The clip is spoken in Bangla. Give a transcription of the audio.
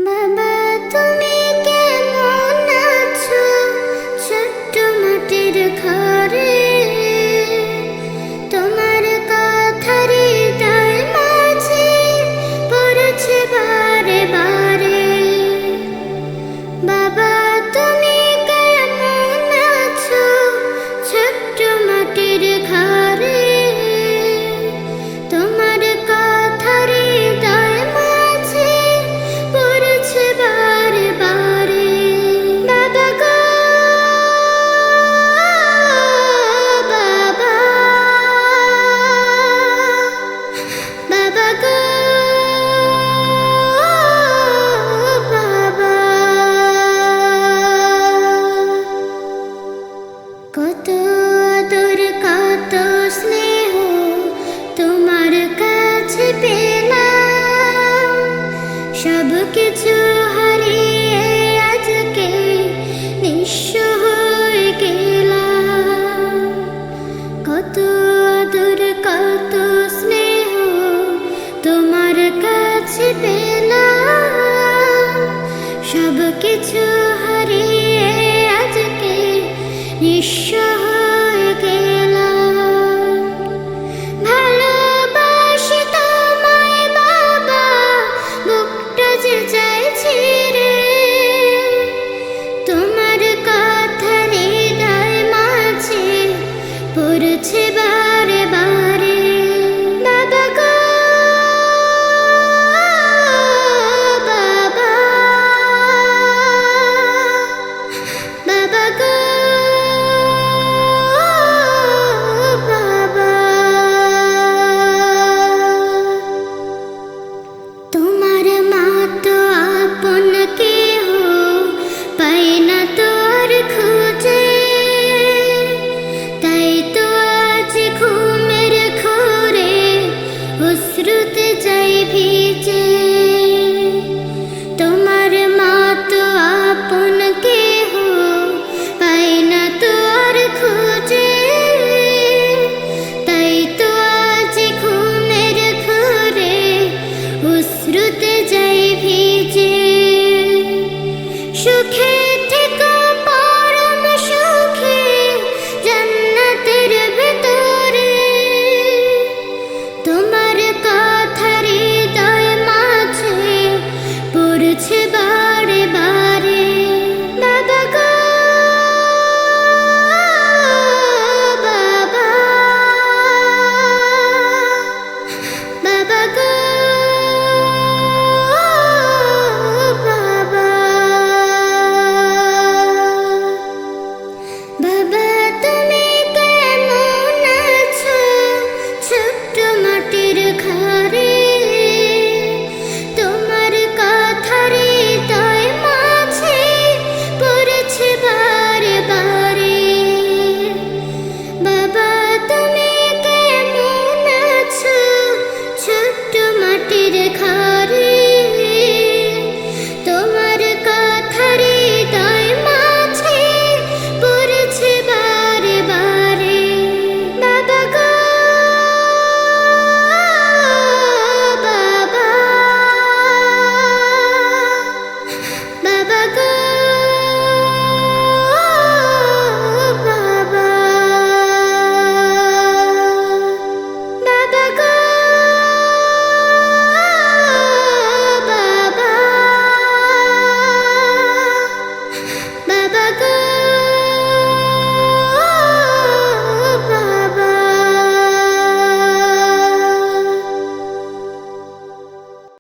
বাবা তুমি কেমন আছো ছোট্ট মাটির ঘরে তোমার কথা হৃদয় মাঝে পড়ছে বারে বারে বাবা তুমি কেমন আছো ছোট্ট মাটির ঘরে তোমার কথা হৃদয় মাঝে পড়ছে বারে বারে বাবা গো বাবা বাবা গো বাবা কত আদর কত স্নেহ তোমার কাছে পেলাম সব কিছু হারিয়ে আজকে নিঃস্ব হয়ে গেলাম কত আদর কত স্নেহ তোমার কাছে পেলাম সব কিছু হারিয়ে আজকে নিঃস্ব হয়ে গেলাম ভালোবাসি তোমায় বাবা বুকটা যে চাইছে রে তোমার কথা হৃদয় মাঝে পড়ছে বারে বারে বাবা গো বাবা বাবা গো বাবা তোমার মতো আপন কেহ পাই না তোর খুঁজে তাই তো আজ ঘুমের ঘোরে অশ্রুতে যাই ভিজে তোমার মতো আপন কেহ পাই না তোর খুঁজে তাই তো আজ ঘুমের ঘোরে অশ্রুতে যাই ভিজে সুখে থেকো পরম সুখে জান্নাতের ভেতরে তোমার কথা হৃদয় মাঝে পড়ছে